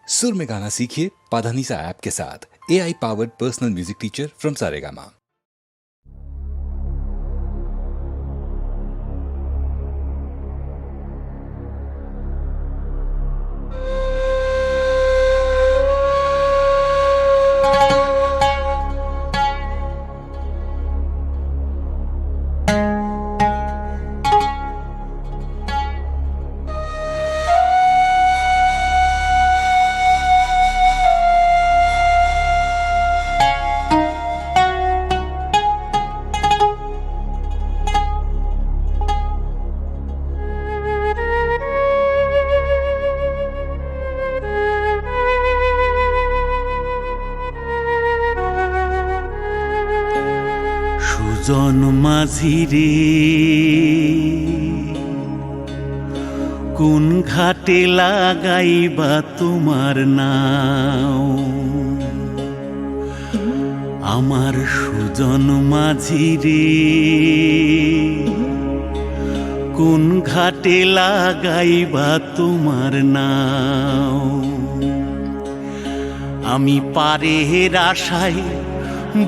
सुर में गाना सीखिए पाधानीसा ऐप के साथ। AI powered personal music teacher from Saregama. সুজন মাঝি রে কোন ঘাটে লাগাইবা তোমার নাও, আমার সুজন মাঝি রে কোন ঘাটে লাগাইবা তোমার নাও। আমি পারের আশায়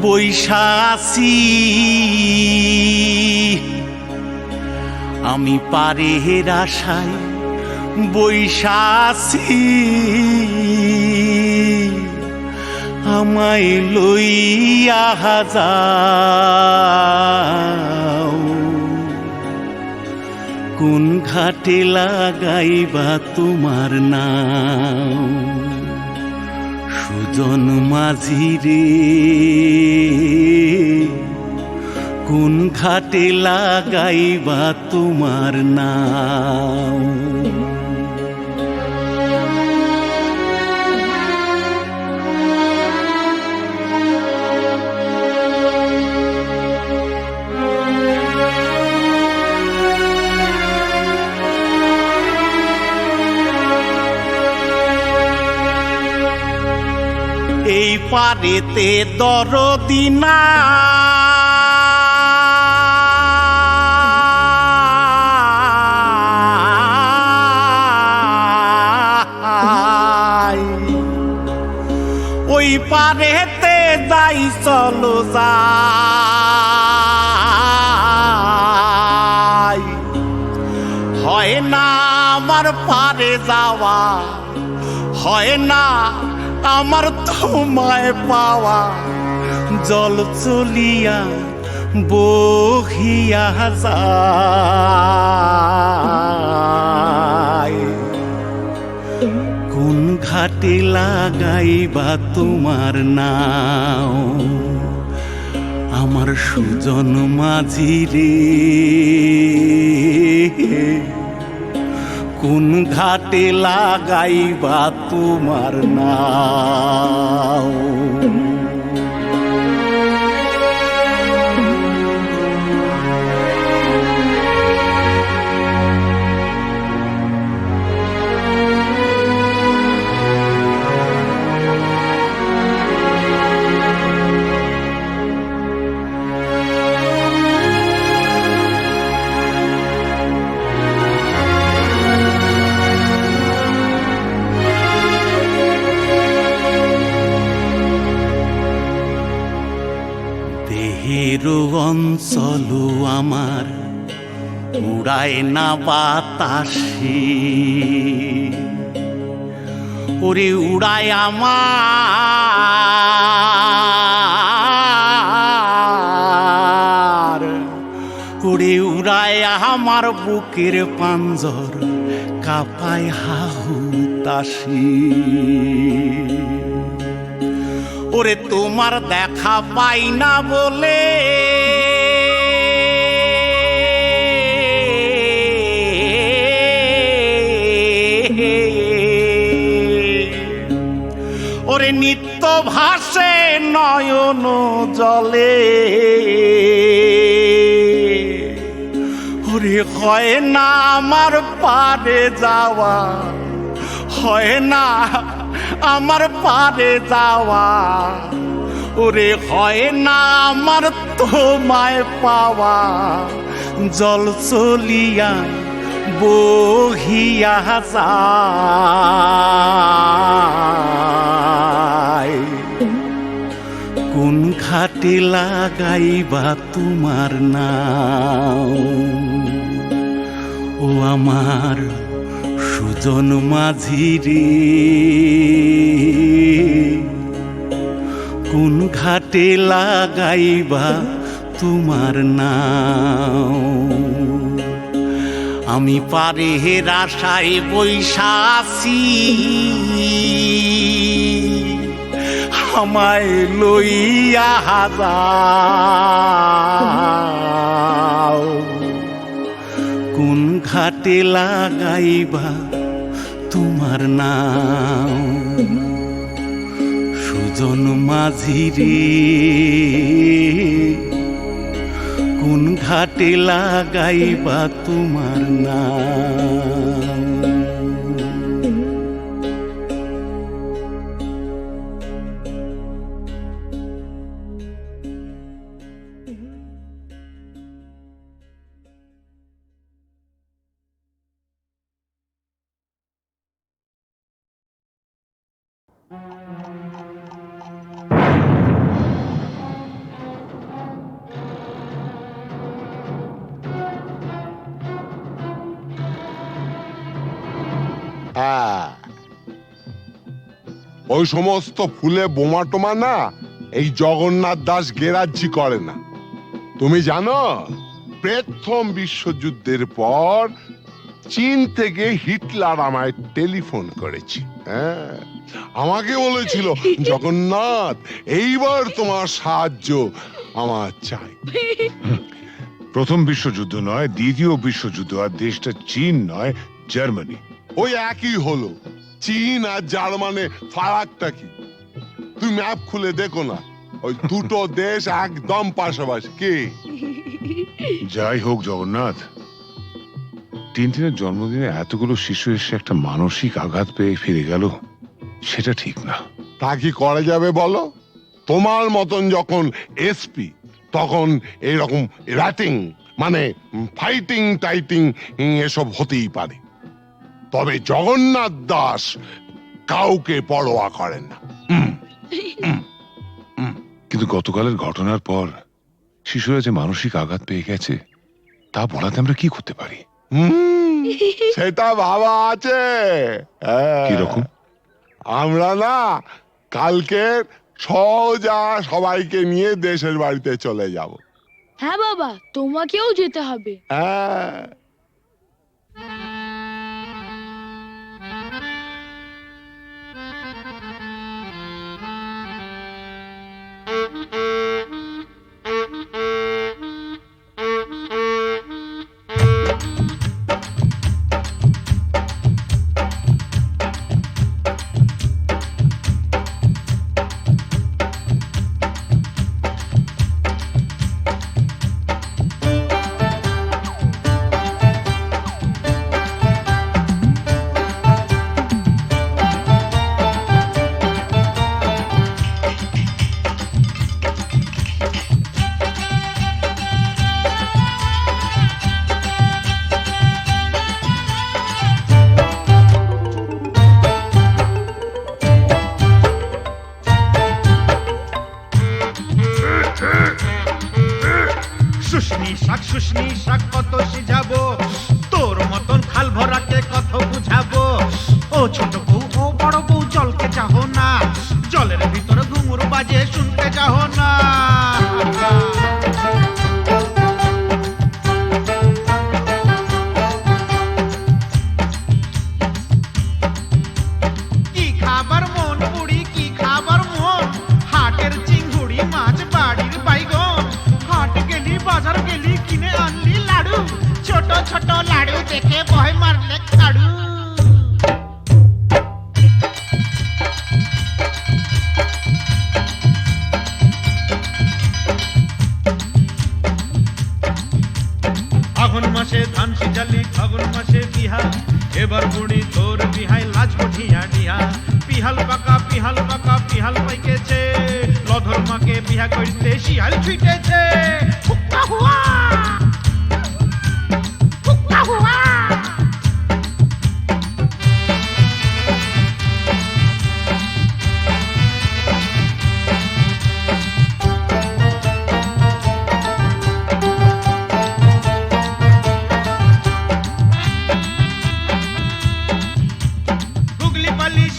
বৈশা আছি, আমি পারের আশায় বৈশা আছি, আমায় লইয়া যাও কোন ঘাটে লাগাইবা তোমার নাও। সুজন মাঝি রে কোন ঘাটে লাগাইবা তোমার নাও। এই পারেতে দরদি নাই, ওই পারেতে যাই চলো যাই, হয় না আমার পারে যাওয়া, হয় না আমার তোমায় পাওয়া, জল চলিয়া বহিয়া যায় কোন ঘাটে লাগাইবা তোমার নাও। আমার সুজন মাঝি রে কোন ঘাটে লাগাইবা তোমার নাও। দেহেরও অঞ্চল আমার উড়ায় না বাতাসে, ওরে উড়ায় আমার, ওরে উড়ায় আমার বুকের পাঞ্জর কাঁপায় হাহুতাশি। ওরে তোমার দেখা পাই না বলে ওরে নিত্য ভাসে নয়ন জলে, ওরে হয় না আমার পারে যাওয়া, হয় না আমার পারে যাওয়া, ওরে হয় না আমার তোমায় পাওয়া, জল চলিয়া বহিয়া যায় ঘাটে লাগাইবা তোমার নাম, ও আমার সুজন মাঝি রে, কোন ঘাটে লাগাইবা তোমার নাম। আমি পারের আশায় বৈশা আছি, আমায় লইয়া যাও, কোন ঘাটে লাগাইবা তোমার নাম, সুজন মাঝি রে, কোন ঘাটে লাগাইবা তোমার নাম। ওই সমস্ত ফুলে বোমা টোমা না এই জগন্নাথ দাস গেরাজ্জি করে না। তুমি জানো প্রথম বিশ্বযুদ্ধের পর চীন থেকে হিটলার আমায় টেলিফোন করেছে। হ্যাঁ, আমাকে বলেছিল জগন্নাথ এইবার তোমার সাহায্য আমার চাই। প্রথম বিশ্বযুদ্ধ নয়, দ্বিতীয় বিশ্বযুদ্ধ, আর দেশটা চীন নয়, জার্মানি। ওই একই হলো, চীন আর জার্মানে ফারাকটা কি? তুমি ম্যাপ খুলে দেখো না, ওই দুটো দেশ একদম পাশাপাশি। কি যাই হোক জগন্নাথ, টিনটিনের জন্মদিনে এতগুলো শিশু এসে একটা মানসিক আঘাত পেয়ে ফিরে গেল, সেটা ঠিক না। তা কি করা যাবে বলো? তোমার মতন যখন এসপি তখন এইরকম র্যাটিং মানে ফাইটিং টাইটিং এসব হতেই পারে, তবে জগন্নাথ দাস কাউকে পরোয়া করেন না। কিন্তু গতকালের ঘটনার পর শিশুরা যে মানসিক আঘাত পেয়ে গেছে, তা বলাতে আমরা কি করতে পারি? সেটা ভাবা আছে। কিরকম? আমরা না কালকে সোজা সবাইকে নিয়ে দেশের বাড়িতে চলে যাব। হ্যাঁ বাবা, তোমাকেও যেতে হবে। হ্যাঁ, শুশনি শাক কত সিঝাবো, তোর মতন খাল ভরাকে কত বুঝাবো। ও ছোট বউ ও বড় বউ জলকে চাহো না, জলের ভিতর ঘুঙুর বাজে শুনতে চাহো না। কি খাবার মন বুড়ি, কি খাবার মন, হাটের চিংড়ি মাছ বাড়ির বাইগন, হাট গেলি বাজার গেলি কিনে আনলি লাড়ু, ছোট ছোট লাড়ু দেখে ভয় মারলে কাড়ু। আগুন মাসে ধান সিজালি, ফাগুন মাসে বিহা, এবার বুড়ি তোর বিহাই লাজ কঠিয়া ডিহা। পিহাল পাকা পিহাল পাকা পিহাল পাইকেছে, লধর মাকে বিহা করতে শিয়াল ছুটেছে। হুক্কা হুয়া হুক্কা হুয়া।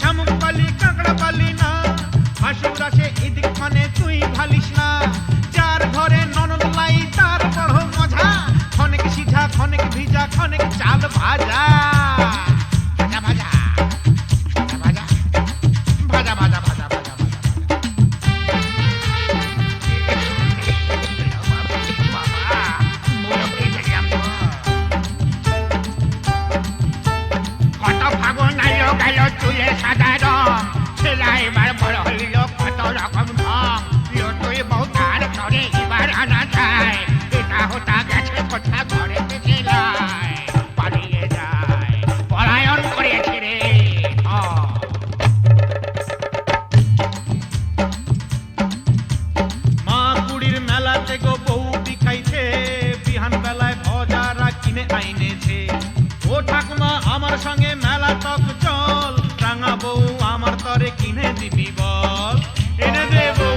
শামুক পালি কাঁকড়া পালি না, হাসুর আসে এদিক মানে তুই ভালিস না। যার ঘরে ননদ লাই তার বড় মজা, খনেক সিঝা খনেক ভিজা খনেক চাল ভাজা। ভাজা ভাজা ভাজা ভাজা ভাজা ভাজা ভাজা কত ফাগুন আইলো গেল চুলে সাদা রং, ছেলা এবার বড় হইল কত রকম ঢং। তুই বউ তার ঘরে এবার আনা যায়, এটা হতা গেছে কোথা ঘরে ছেলায় পালিয়ে যায়, পলায়ন করেছে রে। মা কুড়ির মেলাতে গো বউ বিখাইছে, বিহান বেলায় ভজারা কিনে আইনেছে। ও ঠাকুমা আমার সঙ্গে মেলা তক চল, রাঙা বউ আমার তরে কিনে দিবি বল। এনে দে বউ,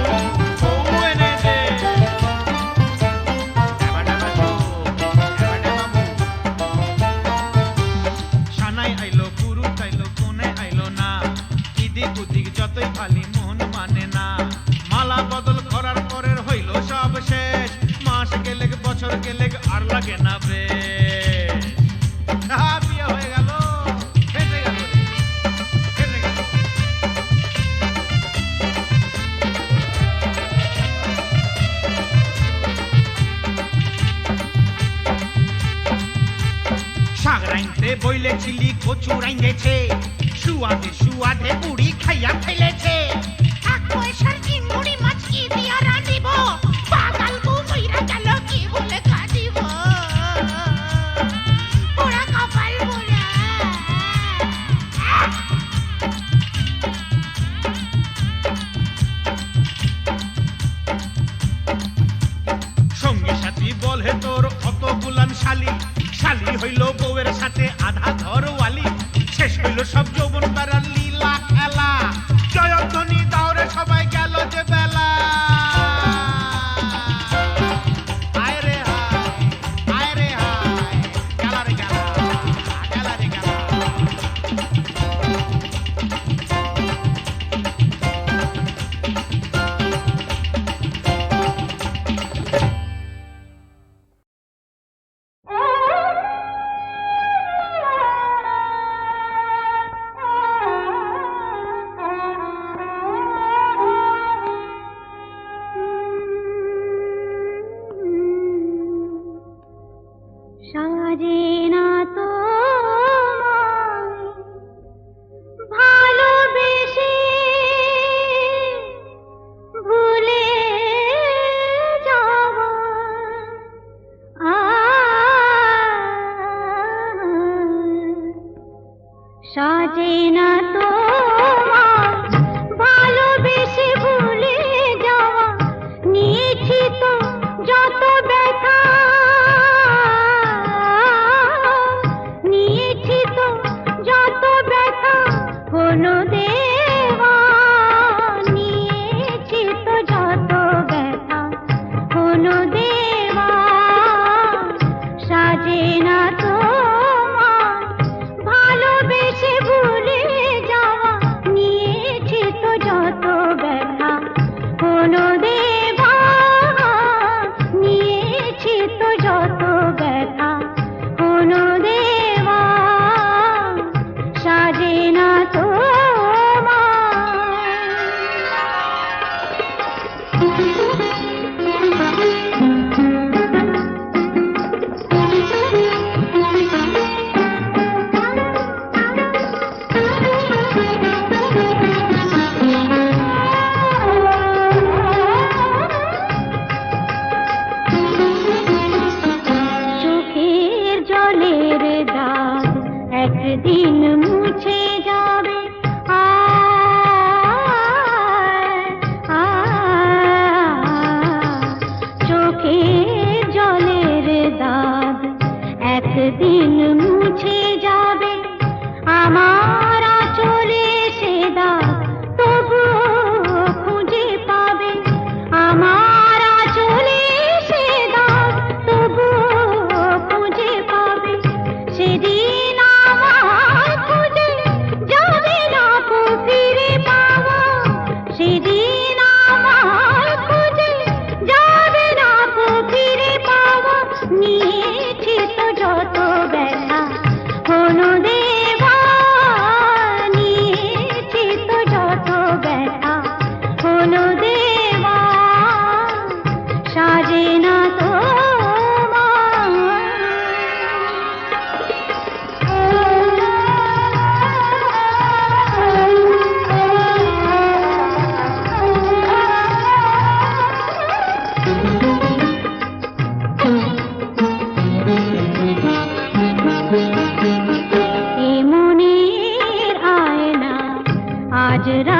বউ এনে দে। ডাবা ডাবা চোখ, ডাবা ডাবা মুখ। সানাই আইলো পুরুষ আইলো কোনে আইলো না, এদিক ওদিক যতই খালি মন মানে না। মালা বদল করার পরের হইল সব শেষ, মাস গেলে বছর গেলে আর লাগে না বেশ। বিয়ে হয়ে গেল, ফেসে গেল রে, ফেসে গেল। শাক রাইনতে বইলেছিলি কচু রাইনেছে, সুয়াদে সুয়াদে বুড়ি খাইয়া ফেলেছে। এক পয়সার চিংড়ি মাছ কি দিয়া রাঁধিব, পাগাল বউ মইরা গেল কি বলে কাঁদিব। পোড়া কপাল পোড়া। সঙ্গী সাথী বলে তোর অত গুলান শালি, শালি হইল বউয়ের সাথে আধা ঘরওয়ালি। শেষ হইল সব যৌবন তারা লীলা খেলা,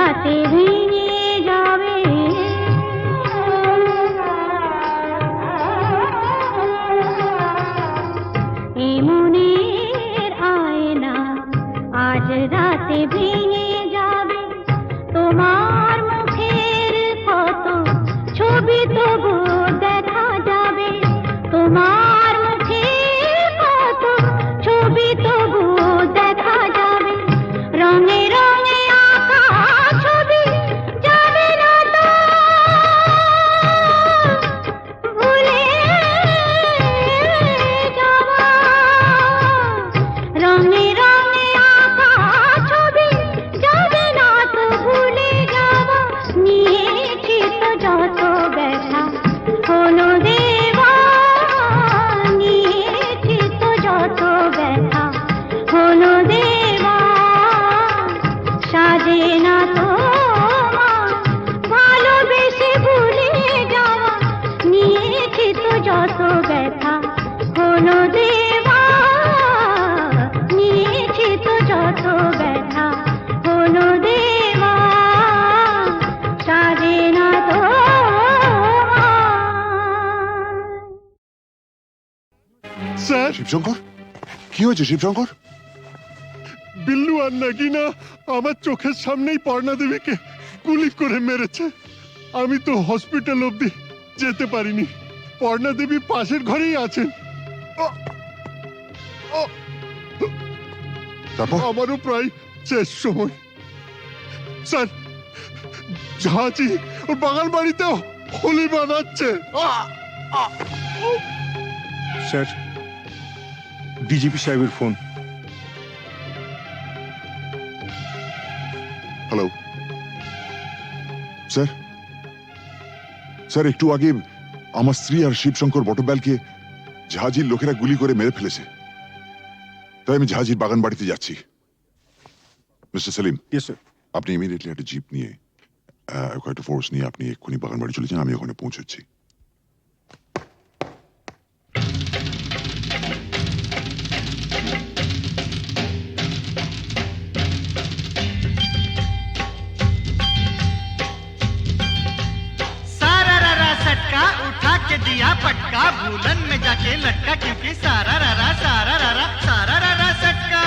রাতে ভেঙে যাবে এ মনের আয়না আজ রাতে ভেঙে যাবে তোমার মুখের কত ছবি তবু দেখা যাবে তোমার মুখের কত ছবি তবু দেখা যাবে রঙে রঙে আঁকা ছবি যাবে না তো ভুলে যাওয়া রঙে রঙে আঁকা ছবি যাবে না তো ভুলে যাওয়া নিয়েছি তো যত ব্যথা হলো দেওয়া নিয়েছি তো যত ব্যথা হলো দেওয়া সাজে না তো ভালোবেসে ভুলে যাওয়া নিয়েছি তো যত ব্যথা হলো দেওয়া নিয়েছি তো যত ব্যথা হলো দেওয়া সাজে না তো স্যার শিবশঙ্কর কি হয়েছে শিবশঙ্কর? বিল্লু আর নাগিনা আমার চোখের সামনেই পর্ণা দেবীকে গুলি করে মেরেছে। আমি তো হসপিটাল অবধি যেতে পারিনি। পর্ণা দেবী পাশের ঘরেই আছেন। তারপর আমারও প্রায় শেষ সময়। স্যার ঝাঁচি ওর বাগান বাড়িতেও হোলি বানাচ্ছে। স্যার ডিজিপি সাহেবের ফোন। হ্যালো স্যার, স্যার একটু আগে আমার স্ত্রী আর শিবশঙ্কর বটব্যালকে ঝাঁঝির লোকেরা গুলি করে মেরে ফেলেছে, তাই আমি ঝাঁঝির বাগান বাড়িতে যাচ্ছি। Mister Selim, yes sir. আপনি ইমিডিয়েটলি একটা জিপ নিয়ে কয়েকটা ফোর্স নিয়ে আপনি এক্ষুনি বাগান বাড়ি চলে যান, আমি ওখানে পৌঁছচ্ছি। सारा रारा सटका उठा के दिया पटका भूलन में जाके लटका क्योंकि सारा रारा सटका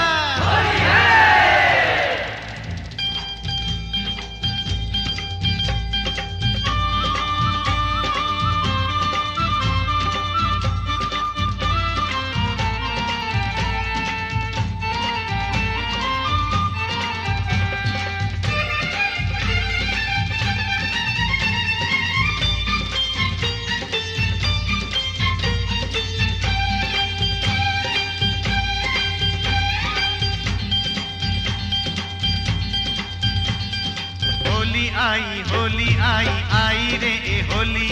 होली आई आई रे ए होली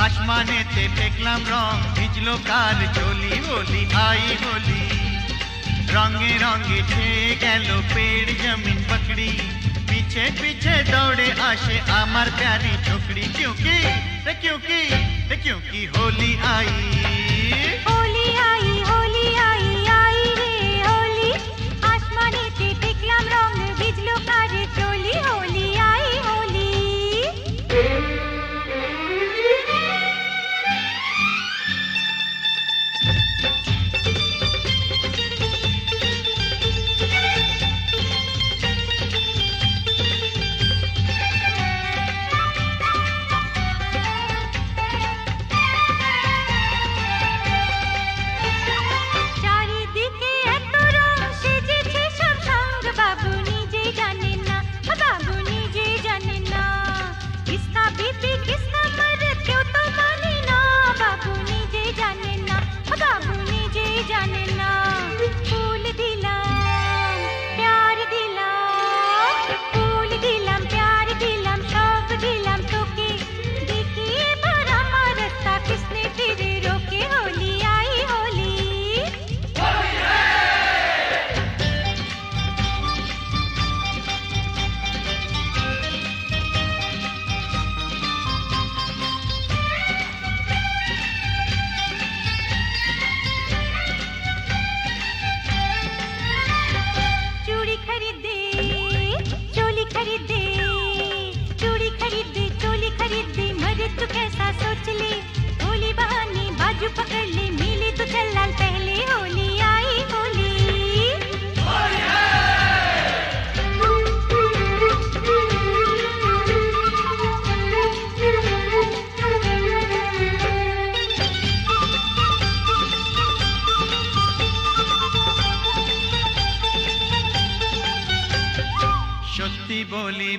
आसमानेते देखलाम रंग ভিজলো কার ঝোলি होली आई होली रंगे रंगे छेয়ে গেল पेड़ जमीन पकड़ी पीछे पीछे दौड़े आशे आमार प्यारी छोकरी क्योंकि होली आई होली आई आई रे होली आसमानेते দেখলাম রং ভিজলো কার চলি হোলি আই হোলি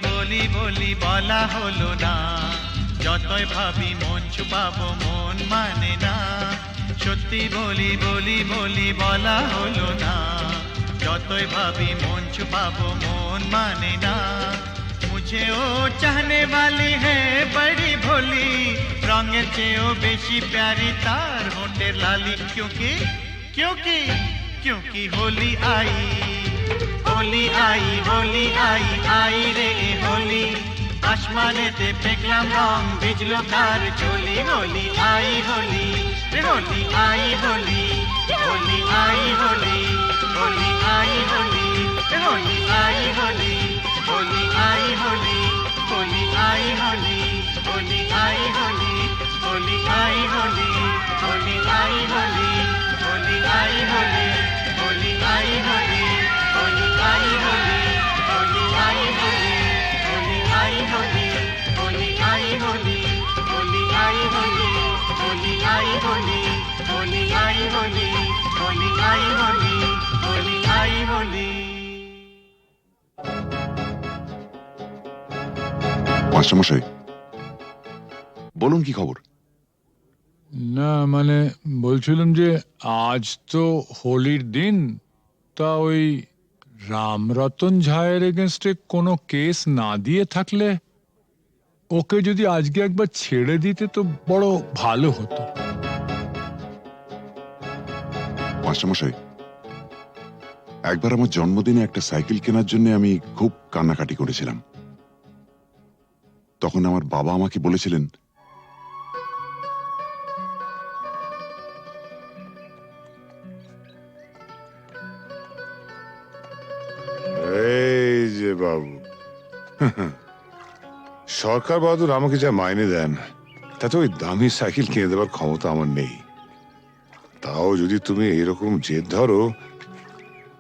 বলি বলি বলা হলো না, যতই ভাবি মন ছুপাবো মন মানে না। সত্যি বলি বলি বলি বলা হলো না, যতই ভাবি মন ছুপাবো মন মানে ना। मुझे ओ चाहने वाली है बड़ी भोली, रंगेर चेयो बेशी प्यारी तार होठेर लाली। क्योंकि क्योंकि क्योंकि होली आई होली आई होली आई आई रे होली। आसमानेते देखलाम रंग भिजलो तार चोली। होली आई होली रे होली आई होली होली आई होली होली आई होली रे होली आई होली होली आई होली होली आई होली होली आई होली होली आई होली होली आई होली होली आई होली होली आई होली होली आई होली होली आई होली होली आई होली होली आई होली होली आई होली होली आई होली होली आई होली होली आई होली होली आई होली। মাস্টারমশাই বলুন কি খবর? না মানে বলছিলাম যে আজ তো হোলির দিন, তা ওই রামরতন ঝায়ের এগেনস্টে কোনো কেস না দিয়ে থাকলে ওকে যদি আজকে একবার ছেড়ে দিতে তো বড় ভালো হতো। মাস্টারমশাই একবার আমার জন্মদিনে একটা সাইকেল কেনার জন্য আমি খুব কান্নাকাটি করেছিলাম। তখন আমার বাবা আমাকে বলেছিলেন, এই যে বাবু, সরকার বাহাদুর আমাকে যা মাইনে দেন তাতে ওই দামি সাইকেল কিনে দেওয়ার ক্ষমতা আমার নেই। তাও যদি তুমি এরকম জেদ ধরো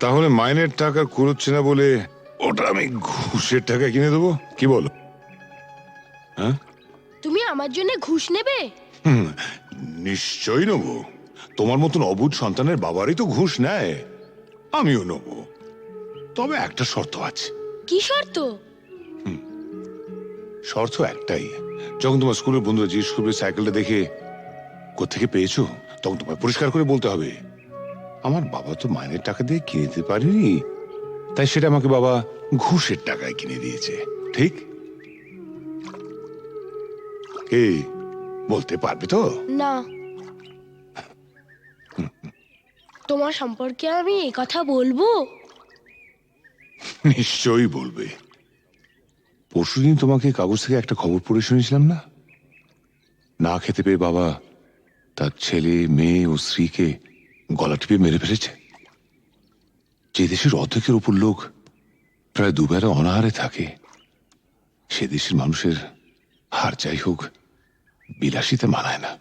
তাহলে মাইনের টাকা কুড়োচ্ছে না বলে ওটা আমি ঘুষের টাকা কিনে দেবো, কি বলো? হ্যাঁ, তুমি আমার জন্য ঘুষ নেবে? নিশ্চয়ই নেবো। তোমার মতন অবুঝ সন্তানের বাবারই তো ঘুষ নেয়, আমিও নেবো। তবে একটা শর্ত আছে। কি শর্ত? শর্ত একটাই, যখন তোমার স্কুলের বন্ধুরা জিজ্ঞেস করবে সাইকেলটা দেখে কোত্থেকে পেয়েছো, তখন তোমায় পরিষ্কার করে বলতে হবে আমার বাবা তো মাইনের টাকা দিয়ে কিনে দিতে পারেনি, তাই সেটা আমাকে বাবা ঘুষের টাকায় কিনে দিয়েছে। ঠিক? এই বলতে পারবে তো? না। তোমার সম্পর্কে আমি এই কথা বলবো? নিশ্চয়ই বলবে। পরশুদিন তোমাকে কাগজ থেকে একটা খবর পড়ে শুনেছিলাম না, না খেতে পেয়ে বাবা তার ছেলে মেয়ে ও স্ত্রীকে গলা টিপে মেরে ফেলেছে। যে দেশের অর্ধেকের উপর লোক প্রায় দুবেলা অনাহারে থাকে, সে দেশের মানুষের হার যাই হোক বিলাসিতে মানায় না।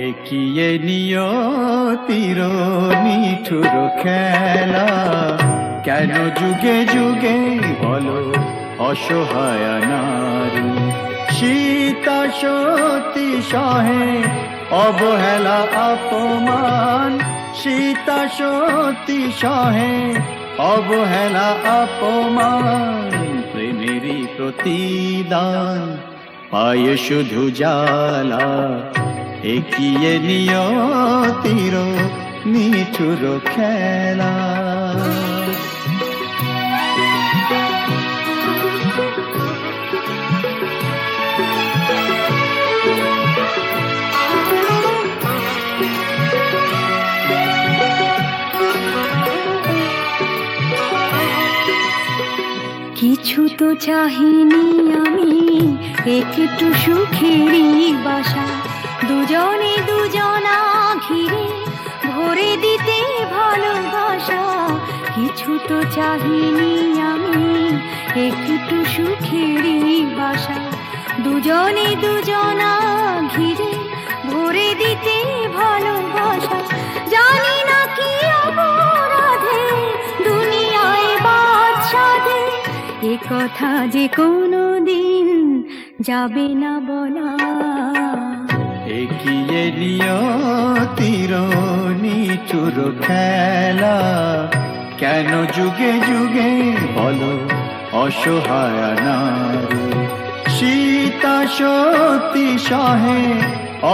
একিয়ে নিয়তির নিঠুর খেলা, কেন যুগে যুগে বলো অসহায় নারী। সীতা সতী সহে অবহেলা অপমান, সীতা সতী সহে অবহেলা অপমান। প্রেমেরই প্রতিদান পায়ে শুধু জ্বালা, একিয়ে নিয়তির নিঠুর খেলা। কিছু তো চাহিনি আমি, একটু সুখেরই বাসা, দুজনে দুজনা ঘিরে ভরে দিতে ভালোবাসা। কিছু তো চাহিনি আমি, একটু সুখেরই বাসা, দুজনে দুজনা ঘিরে ভরে দিতে ভালোবাসা। জানি না কি অপরাধে দুনিয়ায় বাদশাদে, এ কথা যে কোনো দিন যাবে না বলা। এগিয়ে নিয়তির নিঠুর খেলা, কেন যুগে যুগে বলো অসহায় নারী। সীতা সতী সহে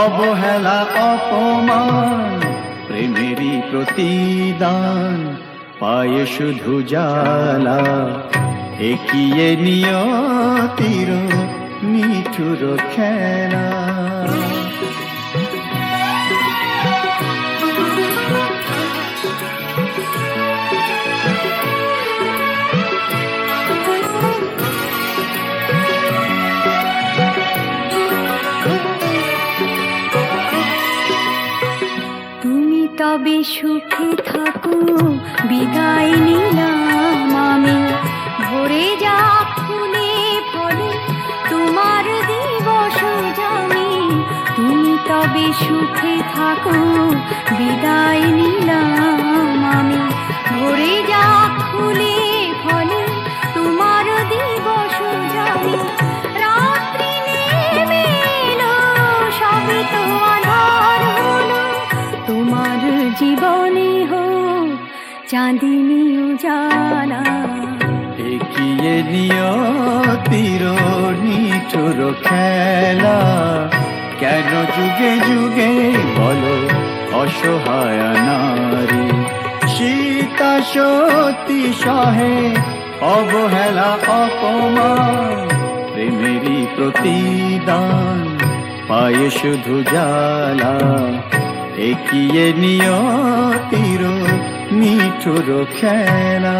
অবহেলা অপমান, প্রেমেরই প্রতিদান পায়ে শুধু জ্বালা। এগিয়ে নিয়তির নিঠুর খেলা। তুমি তবে সুখে থাকো, বিদায় নিলাম আমি। ভরে যা ফুলে ফলে তোমার দিবস জানি। তুমি তবে সুখে থাকো, বিদায় নিলাম আমি। ভরে যা ফুলে ফলে তোমার দিবস জানি। রাত্রি নেমে এলো, সবই তো আঁধার হলো, তোমার জীবনে হোক চাঁদিনী উজালা। এগিয়ে নিয়তির নিঠুর খেলা, কেন যুগে যুগে বলো অসহায় নারী। সীতা সতী সহে অবহেলা অপমান, প্রেমেরই প্রতিদান পায়ে শুধু জ্বালা। এগিয়ে নিয়তির নিঠুর খেলা।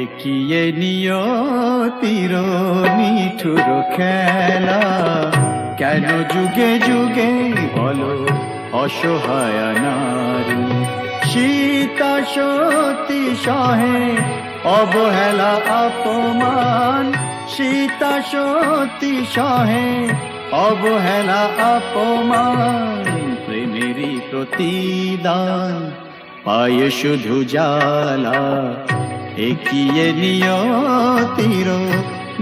এগিয়ে নিয়তির নিঠুর খেলা, কেন যুগে যুগে বলো অসহায় নারী। সীতা সতী সহে অবহেলা অপমান, সীতা সতী সহে অবহেলা অপমান, প্রেমেরই প্রতিদান পায়ে শুধু জ্বালা। এগিয়ে নিয়তির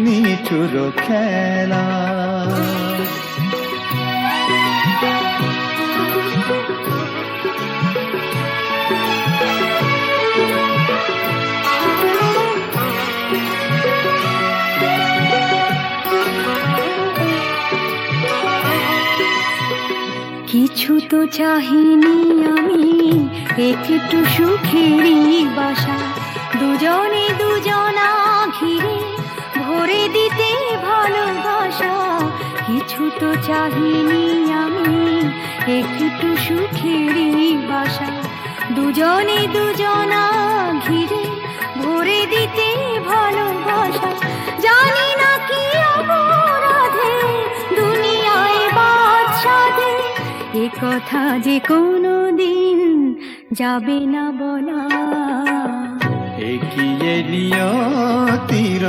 নিঠুর খেলা। কিছু তো চাহিনি আমি, একটু সুখেরই বাসা, দুজনে দুজনা ঘিরে ভরে দিতে ভালোবাসা। কিছু তো চাহিনি আমি, একটু সুখেরই বাসা, দুজনে দুজনা ঘিরে ভরে দিতে ভালোবাসা। জানি না কি অপরাধে দুনিয়ায় বাদশাদে, এ কথা যে কোনো দিন যাবে না বলা। এগিয়ে নিয়তির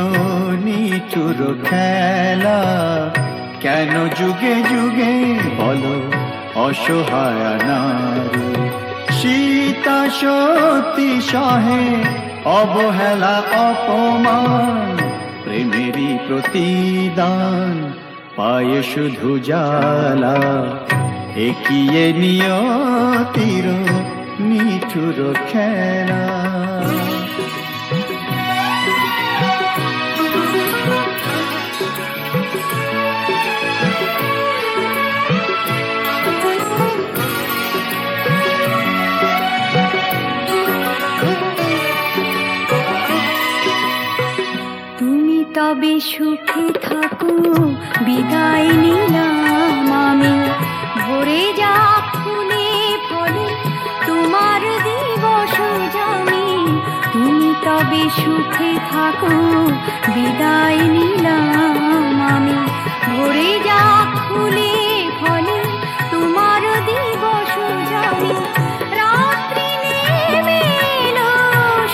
নিঠুর খেলা, কেন যুগে যুগে বলো অসহায় নারী। সীতা সতী সহে অবহেলা অপমান, প্রেমেরই প্রতিদান পায়ে শুধু জ্বালা। এগিয়ে নিয়তির নিঠুর খেলা। তুমি তবে সুখে থাকো, বিদায় নিলাম আমি। ভরে যা ফুলে ফলে তোমার দিবস জানি। তুমি তবে সুখে থাকো, বিদায় নিলাম আমি। ভরে যা ফুলে ফলে তোমার দিবস জানি। রাত্রি নেমে এলো,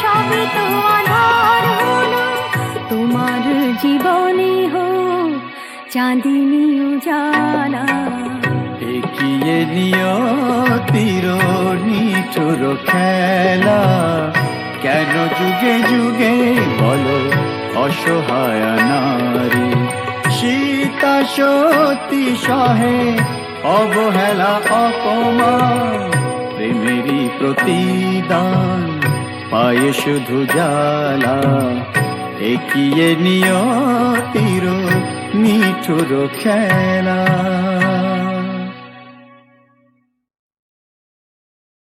সবে তো আধার হলো, তোমার জীবনে হোক চাঁদিনী উজালা। এগিয়ে নিয়তির নিঠুর খেলা, কেন যুগে যুগে বলো অসহায় নারী। সীতা সতী সহে অবহেলা অপমান, প্রেমেরই প্রতিদান পায়ে শুধু জ্বালা। এগিয়ে নিয়তির নিঠুর খেলা।